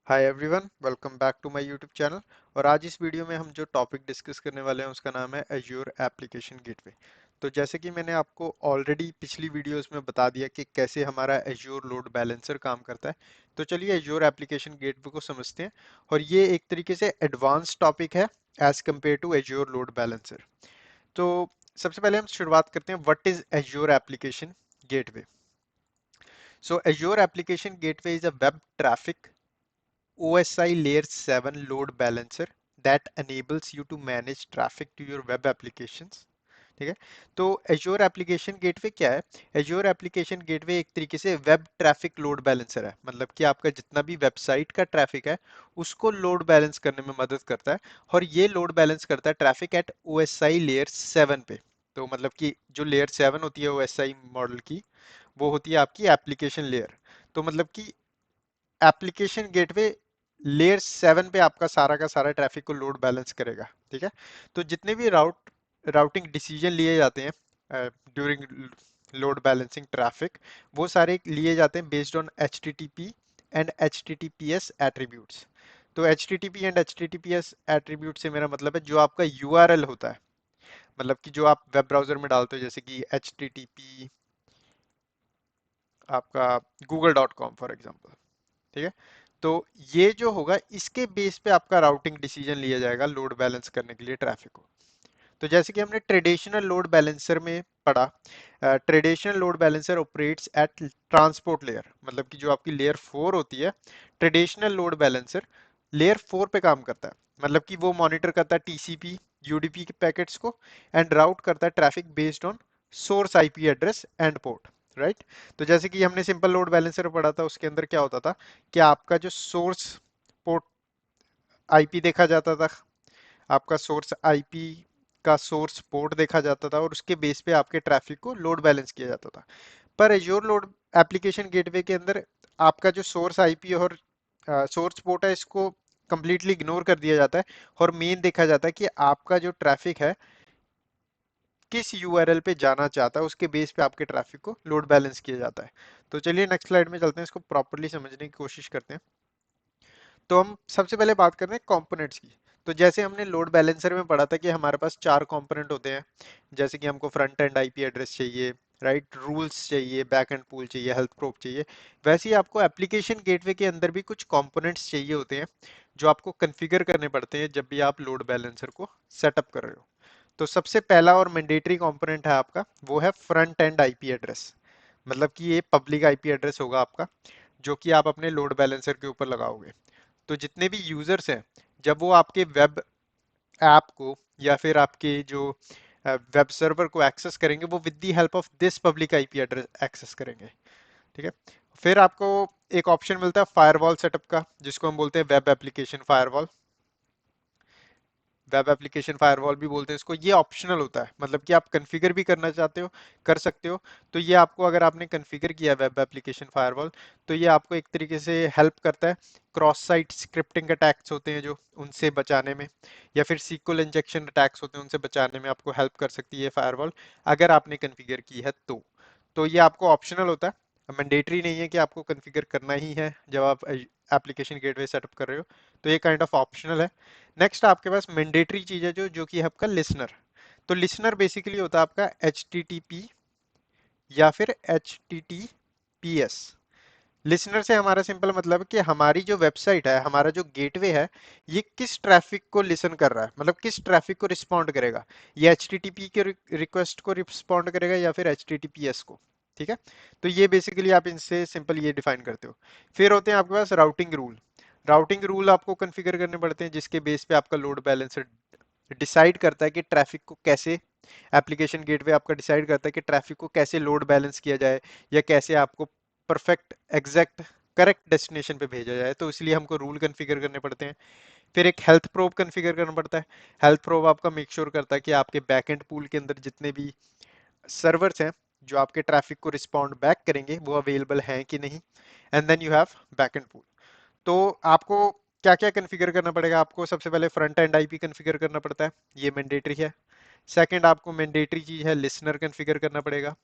Hi everyone, welcome back to my YouTube channel. और आज इस वीडियो में हम जो टॉपिक डिस्कस करने वाले हैं उसका नाम है एज्योर एप्लीकेशन गेटवे। तो जैसे कि मैंने आपको ऑलरेडी पिछली वीडियोस में बता दिया कि कैसे हमारा एज्योर लोड बैलेंसर काम करता है, तो चलिए एज्योर एप्लीकेशन गेटवे को समझते हैं। और ये एक तरीके से एडवांस टॉपिक है as compare to Azure load balancer. तो सबसे पहले हम शुरुआत करते हैं, what is Azure application gateway. So Azure application gateway is a web traffic OSI Layer 7 load balancer that enables you to manage traffic to your web applications। ठीक है। तो Azure Application Gateway क्या है? Azure Application Gateway एक तरीके से web traffic load balancer है, मतलब कि आपका जितना भी वेबसाइट का ट्रैफिक है उसको लोड बैलेंस करने में मदद करता है। और ये लोड बैलेंस करता है ट्रैफिक एट OSI लेयर 7 पे। तो मतलब कि जो लेयर 7 होती है OSI मॉडल की, वो होती है आपकी एप्लीकेशन लेयर। तो मतलब कि एप्लीकेशन गेटवे लेयर 7 पे आपका सारा का सारा ट्रैफिक को लोड बैलेंस करेगा। ठीक है। तो जितने भी राउटिंग डिसीजन लिए जाते हैं ड्यूरिंग लोड बैलेंसिंग ट्रैफिक, वो सारे लिए जाते हैं based on HTTP and HTTPS attributes. तो HTTP एंड HTTPS एट्रीब्यूट से मेरा मतलब है जो आपका URL होता है, मतलब कि जो आप वेब ब्राउजर में डालते हो, जैसे कि HTTP आपका google.com फॉर एग्जांपल। ठीक है। तो ये जो होगा इसके बेस पे आपका राउटिंग डिसीजन लिया जाएगा लोड बैलेंस करने के लिए ट्रैफिक को। तो जैसे कि हमने ट्रेडिशनल लोड बैलेंसर में पढ़ा, traditional load balancer operates at transport layer, मतलब कि जो आपकी लेयर 4 होती है, ट्रेडिशनल लोड बैलेंसर लेयर 4 पे काम करता है। मतलब कि वो मॉनिटर करता है TCP UDP के पैकेट्स को एंड राउट करता है traffic based on source IP address and port. Right. तो जैसे कि हमने सिंपल लोड बैलेंसर पढ़ा था, उसके अंदर क्या होता था कि आपका जो सोर्स पोर्ट IP देखा जाता था, आपका सोर्स आईपी का सोर्स पोर्ट देखा जाता था, और उसके बेस पे आपके ट्रैफिक को लोड बैलेंस किया जाता था। पर एज्योर लोड एप्लीकेशन गेटवे के अंदर आपका जो सोर्स आईपी और सोर्स पोर्ट है, इसको कंप्लीटली इग्नोर कर दिया जाता है। और मेन देखा जाता है कि आपका जो ट्रैफिक है किस यूआरएल पे जाना चाहता है, उसके बेस पे आपके ट्रैफिक को लोड बैलेंस किया जाता है। तो चलिए नेक्स्ट स्लाइड में चलते हैं, इसको प्रॉपरली समझने की कोशिश करते हैं। तो हम सबसे पहले बात कर रहे हैं कंपोनेंट्स की। तो जैसे हमने लोड बैलेंसर में पढ़ा था कि हमारे पास चार कंपोनेंट होते हैं, जैसे कि हमको फ्रंट एंड आईपी एड्रेस चाहिए, राइट, रूल्स चाहिए, बैक एंड पूल चाहिए, हेल्थ प्रोब चाहिए। वैसे ही आपको एप्लीकेशन गेटवे के अंदर भी कुछ कंपोनेंट्स चाहिए होते हैं जो आपको कॉन्फ़िगर करने पड़ते हैं जब भी आप लोड बैलेंसर को सेटअप कर रहे हो। तो सबसे पहला और मैंडेटरी कंपोनेंट है आपका, वो है फ्रंट एंड आईपी एड्रेस। मतलब कि ये पब्लिक आईपी एड्रेस होगा आपका, जो कि आप अपने लोड बैलेंसर के ऊपर लगाओगे। तो जितने भी यूजर्स हैं, जब वो आपके वेब ऐप को या फिर आपके जो वेब सर्वर को एक्सेस करेंगे, वो with the help of this public IP address access करेंगे। ठीक है। फिर आपको एक ऑप्शन मिलता है फायरवॉल सेटअप का, जिसको हम बोलते हैं web application firewall. Web application firewall भी बोलते हैं इसको। ये ऑप्शनल होता है, मतलब कि आप कॉन्फ़िगर भी करना चाहते हो, कर सकते हो। तो ये आपको, अगर आपने कॉन्फ़िगर किया वेब एप्लीकेशन फायरवॉल, तो ये आपको एक तरीके से हेल्प करता है क्रॉस साइट स्क्रिप्टिंग अटैक्स होते हैं जो, उनसे बचाने में, या फिर सीक्वल इंजेक्शन अटैक्स होते हैं उनसे बचाने में आपको हेल्प कर सकती है फायरवॉल, अगर आपने कॉन्फ़िगर की है तो। तो ये आपको ऑप्शनल होता है, मैंडेटरी नहीं है कि आपको कॉन्फ़िगर करना ही है जब आप एप्लीकेशन गेटवे सेटअप कर रहे हो। तो ये काइंड ऑफ ऑप्शनल है। नेक्स्ट आपके पास मैंडेटरी चीज है जो जो कि है आपका लिसनर। तो लिसनर बेसिकली होता है आपका HTTP या फिर HTTPS। लिसनर से हमारा सिंपल मतलब है कि हमारी जो वेबसाइट है, हमारा जो गेटवे है, ये किस ट्रैफिक को लिसन कर रहा है, मतलब किस ट्रैफिक को रिस्पॉन्ड करेगा। ये HTTP के रिक्वेस्ट को रिस्पॉन्ड करेगा या फिर HTTPS को। ठीक है। तो ये बेसिकली आप इनसे सिंपल ये डिफाइन करते हो। फिर होते हैं आपके पास राउटिंग रूल। राउटिंग रूल आपको कॉन्फ़िगर करने पड़ते हैं, जिसके बेस पे आपका लोड बैलेंसर डिसाइड करता है कि ट्रैफिक को कैसे, एप्लीकेशन गेटवे आपका डिसाइड करता है कि ट्रैफिक को कैसे लोड बैलेंस किया जाए, या कैसे आपको परफेक्ट एग्जैक्ट करेक्ट डेस्टिनेशन पे भेजा जाए। तो इसलिए हमको रूल कॉन्फ़िगर करने पड़ते हैं। फिर एक हेल्थ प्रोब कॉन्फ़िगर करना पड़ता है। हेल्थ प्रोब आपका मेक श्योर करता है कि आपके बैकएंड पूल के अंदर जितने भी सर्वर्स हैं जो आपके ट्रैफिक को रिस्पॉन्ड बैक करेंगे, वो अवेलेबल हैं कि नहीं। And then you have backend pool. तो आपको क्या क्या कॉन्फ़िगर करना पड़ेगा? आपको सबसे पहले फ्रंट एंड आईपी कॉन्फ़िगर करना पड़ता है, ये मैंडेटरी है। सेकंड आपको मैंडेटरी चीज है लिसनर कॉन्फ़िगर करना पड़ेगा,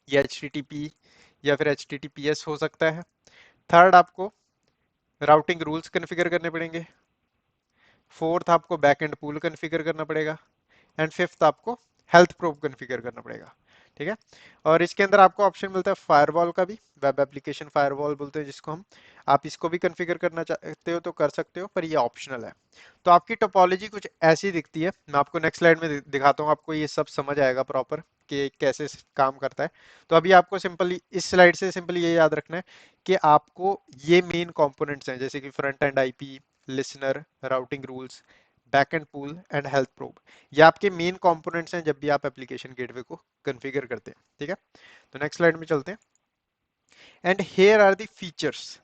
ये HTTP या फिर HTTPS हो सकता है। थर्ड आपको राउटिंग रूल्स कॉन्फ़िगर करने पड़ेंगे। फोर्थ आपको बैक एंड पूल कॉन्फ़िगर करना पड़ेगा। एंड फिफ्थ आपको हेल्थ प्रोब कॉन्फ़िगर करना पड़ेगा। ठीक है। और इसके अंदर आपको ऑप्शन मिलता है फायरवॉल का भी, वेब एप्लीकेशन फायरवॉल बोलते हैं जिसको हम। आप इसको भी कॉन्फ़िगर करना चाहते हो तो कर सकते हो, पर ये ऑप्शनल है। तो आपकी टोपोलॉजी कुछ ऐसी दिखती है। मैं आपको नेक्स्ट स्लाइड में दिखाता हूँ, आपको ये सब समझ आएगा प्रॉपर कि कैसे काम करता है। तो अभी आपको सिंपली इस स्लाइड से सिंपली ये याद रखना है कि आपको ये मेन कंपोनेंट्स हैं, जैसे कि front end IP, listener, routing rules, backend pool and health probe. ये आपके मेन कंपोनेंट्स हैं जब भी आप एप्लीकेशन गेटवे को कॉन्फ़िगर करते हैं। ठीक है। तो नेक्स्ट स्लाइड में चलते हैं। And here are the features.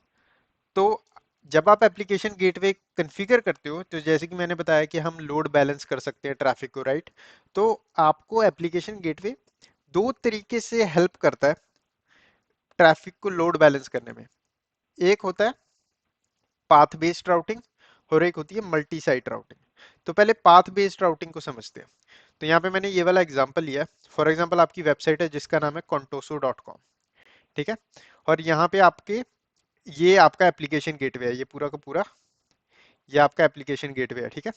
तो जब आप एप्लीकेशन गेटवे कॉन्फ़िगर करते हो, तो जैसे कि मैंने बताया कि हम लोड बैलेंस कर सकते हैं ट्रैफिक को, राइट। तो आपको एप्लीकेशन गेटवे दो तरीके से हेल्प करता है ट्रैफिक को लोड बैलेंस करने में। एक होता है पाथ बेस्ड राउटिंग और एक होती है मल्टी साइट राउटिंग। तो पहले पाथ बेस्ड राउटिंग को समझते हैं। तो यहाँ पे मैंने ये वाला एग्जांपल लिया है। फॉर एग्जांपल आपकी वेबसाइट है जिसका नाम है contoso.com। ठीक है। और यहाँ पे आपके ये आपका एप्लीकेशन गेटवे है, ये पूरा का पूरा ये आपका एप्लीकेशन गेटवे है। ठीक है।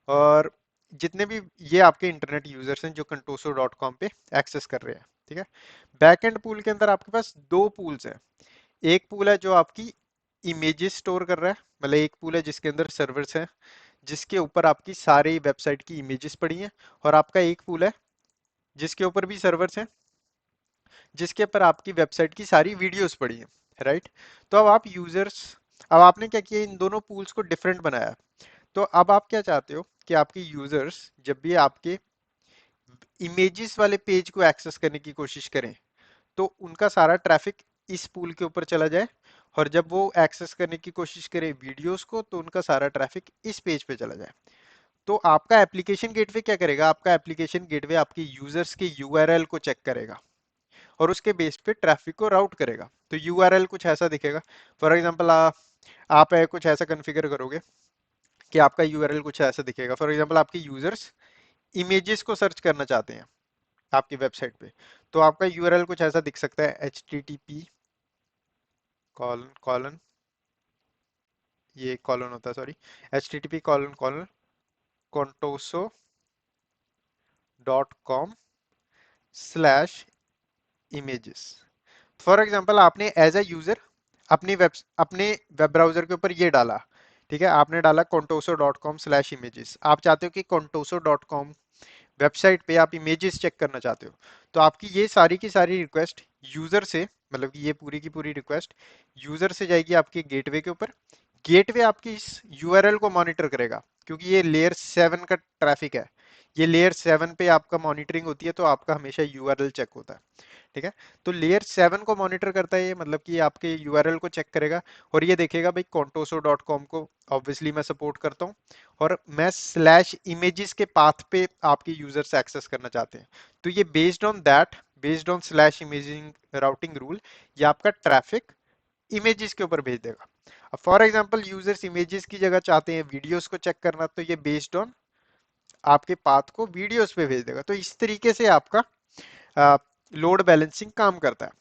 और जितने भी ये आपके इंटरनेट यूजर्स हैं जो contoso.com पे एक्सेस कर रहे हैं। ठीक है। बैक एंड पूल के अंदर आपके पास दो पूल्स हैं। एक पूल है जो आपकी इमेजेस स्टोर कर रहा है, मतलब एक पूल है जिसके अंदर सर्वर्स हैं जिसके ऊपर आपकी सारी वेबसाइट की इमेजेस पड़ी हैं। और आपका एक पूल है जिसके ऊपर भी सर्वर्स हैं, जिसके ऊपर आपकी वेबसाइट की सारी वीडियोस पड़ी हैं, राइट। तो अब आप यूजर्स, अब आपने क्या किया, इन दोनों पूल्स को डिफरेंट बनाया। तो अब आप क्या चाहते हो कि आपके यूजर्स जब भी आपके इमेजेस वाले पेज को एक्सेस करने की कोशिश करें तो उनका सारा ट्रैफिक इस पूल के ऊपर चला जाए, और जब वो एक्सेस करने की कोशिश करें वीडियोस को तो उनका सारा ट्रैफिक इस पेज पे चला जाए। तो आपका एप्लीकेशन गेटवे क्या करेगा, आपका एप्लीकेशन गेटवे आपके यूजर्स के यूआरएल को चेक करेगा और उसके बेस पे ट्रैफिक को राउट करेगा। तो यूआरएल कुछ ऐसा दिखेगा। फॉर एग्जांपल आप कुछ ऐसा कॉन्फ़िगर करोगे कि आपका यूआरएल कुछ ऐसा दिखेगा। फॉर एग्जांपल आपके यूजर्स इमेजेस को सर्च करना चाहते हैं आपकी वेबसाइट पे, तो आपका यूआरएल कुछ ऐसा दिख सकता है, http कॉलन कॉलन, ये कॉलन होता है sorry, http colon colon contoso.com/images। For example आपने एज अ यूजर अपने वेब ब्राउजर के ऊपर ये डाला। ठीक है, आपने डाला contoso.com/images। आप चाहते हो कि contoso.com वेबसाइट पे आप इमेजेस चेक करना चाहते हो। तो आपकी ये सारी की सारी रिक्वेस्ट यूजर से, मतलब कि ये पूरी की पूरी रिक्वेस्ट यूजर से जाएगी आपके गेटवे के ऊपर। गेटवे आपकी इस यूआरएल को मॉनिटर करेगा, क्योंकि ये लेयर 7 का ट्रैफिक है। ये लेयर 7 पे आपका मॉनिटरिंग होती है, तो आपका हमेशा यूआरएल चेक होता है। ठीक है। तो लेयर 7 को मॉनिटर करता है ये, मतलब कि आपके यूआरएल को चेक करेगा और ये देखेगा भाई contoso.com को ऑब्वियसली मैं सपोर्ट करता हूँ और मैं /images के पाथ पे आपके यूजर्स एक्सेस करना चाहते हैं। तो ये based on that, based on /imaging routing rule, ये आपका ट्रैफिक इमेजेस के ऊपर भेज देगा। अब फॉर एग्जांपल यूजर्स इमेजेस की जगह चाहते हैं वीडियोस को चेक करना, तो ये बेस्ड ऑन आपके पाथ को वीडियोस पे भेज देगा। तो इस तरीके से आपका लोड बैलेंसिंग काम करता है,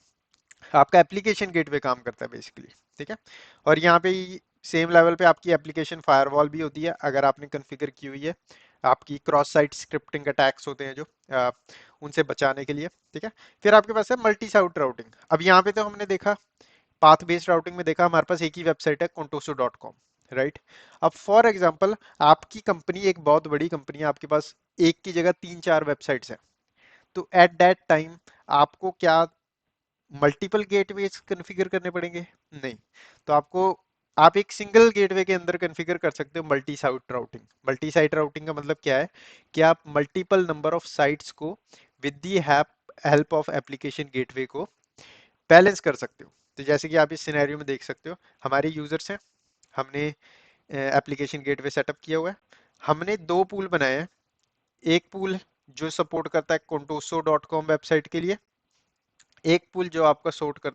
आपका एप्लीकेशन गेटवे काम करता है बेसिकली। ठीक है। और यहाँ पे सेम लेवल पे आपकी एप्लीकेशन फायरवॉल भी होती है, अगर आपने कॉन्फ़िगर की हुई है। आपकी क्रॉस साइट स्क्रिप्टिंग अटैक्स होते हैं जो उनसे बचाने के लिए। ठीक है। फिर आपके पास है मल्टी साइट राउटिंग। अब यहाँ पे तो हमने देखा पाथ बेस्ड राउटिंग में, देखा हमारे पास एक ही वेबसाइट है contoso.com, राइट। अब फॉर एग्जांपल आपकी कंपनी एक बहुत बड़ी कंपनी है, आपके पास एक की जगह 3-4 वेबसाइट्स हैं। तो एट दैट टाइम आपको क्या मल्टीपल गेटवेज कॉन्फ़िगर करने पड़ेंगे? नहीं। तो आपको, आप एक सिंगल गेटवे के अंदर कॉन्फ़िगर कर सकते हो multi site routing. Multi site routing का मतलब क्या है कि आप मल्टीपल नंबर ऑफ साइट्स को with the help of application gateway को बैलेंस कर सकते हो। तो जैसे कि आप इस सिनेरियो में देख सकते हो, हमारे यूजर्स हैं, हमने एप्लीकेशन गेटवे सेटअप किया हुआ है, हमने दो पूल बनाए हैं। एक पूल जो सपोर्ट करता है contoso.com वेबसाइट के लिए, एक पूल जो आपका सपोर्ट कर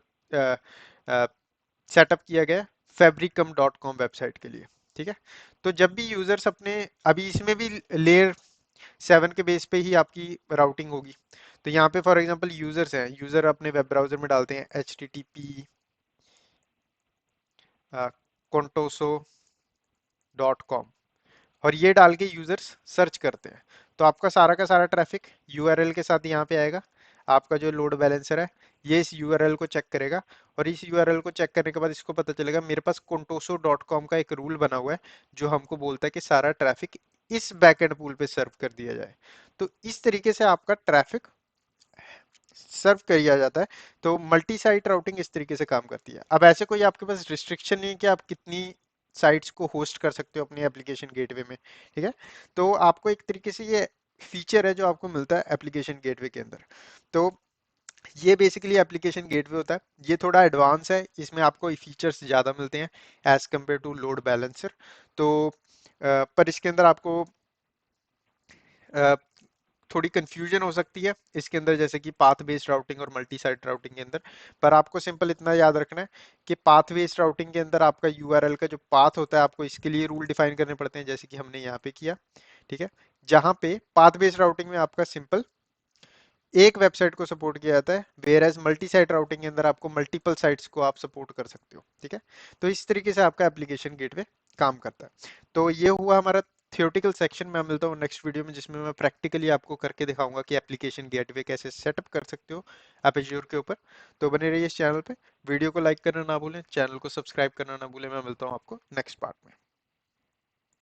सेटअप किया गया fabricum.com वेबसाइट के लिए। ठीक है। तो जब भी यूजर्स अपने, अभी इसमें भी लेयर 7 के बेस पे ही आपकी राउटिंग होगी। तो यहाँ पे फॉर एग्जांपल यूजर्स हैं, यूजर अपने वेब ब्राउजर में डालते हैं http contoso.com, और ये डाल के यूजर्स सर्च करते हैं, तो आपका सारा का सारा ट्रैफिक यूआरएल के साथ यहाँ पे आएगा। आपका जो लोड बैलेंसर है ये इस यूआरएल को चेक करेगा, और इस यूआरएल को चेक करने के बाद इसको पता चलेगा मेरे पास contoso.com का एक रूल बना हुआ है जो हमको बोलता है कि सारा ट्रैफिक इस बैकएंड पूल पे सर्व कर दिया जाए। तो इस तरीके से आपका ट्रैफिक सर्व किया जाता है। तो मल्टी साइट राउटिंग इस तरीके से काम करती है। अब ऐसे कोई आपके पास रिस्ट्रिक्शन नहीं है कि आप कितनी साइट्स को होस्ट कर सकते हो अपनी एप्लीकेशन गेटवे में, ठीक है। तो आपको एक तरीके से ये फीचर है जो आपको मिलता है एप्लीकेशन गेटवे के अंदर। तो ये बेसिकली एप्लीकेशन गेटवे होता है, ये थोड़ा एडवांस है, इसमें आपको फीचर्स ज़्यादा मिलते हैं as compare to load balancer. तो पर इसके अंदर आपको अ, थोड़ी कंफ्यूजन हो सकती है इसके अंदर, जैसे कि पाथ बेस्ड राउटिंग और मल्टी साइट राउटिंग के अंदर। पर आपको सिंपल इतना याद रखना है कि पाथ बेस्ड राउटिंग के अंदर आपका यूआरएल का जो पाथ होता है आपको इसके लिए रूल डिफाइन करने पड़ते हैं, जैसे कि हमने यहाँ पे किया, ठीक है। जहाँ पे पाथ बेस्ड राउटिंग में आपका सिंपल एक वेबसाइट को सपोर्ट किया जाता है, whereas multi site routing के अंदर आपको मल्टीपल साइट्स को आप सपोर्ट कर सकते हो, ठीक है। तो इस तरीके से आपका एप्लीकेशन गेटवे काम करता है। तो ये हुआ हमारा थियोरेटिकल सेक्शन। मैं मिलता हूँ नेक्स्ट वीडियो में जिसमें मैं प्रैक्टिकली आपको करके दिखाऊंगा कि एप्लीकेशन गेटवे कैसे सेटअप कर सकते हो आप एज्योर के ऊपर। तो बने रहिए इस चैनल पे, वीडियो को लाइक करना ना भूलें, चैनल को सब्सक्राइब करना ना भूलें। मैं मिलता हूँ आपको नेक्स्ट पार्ट में।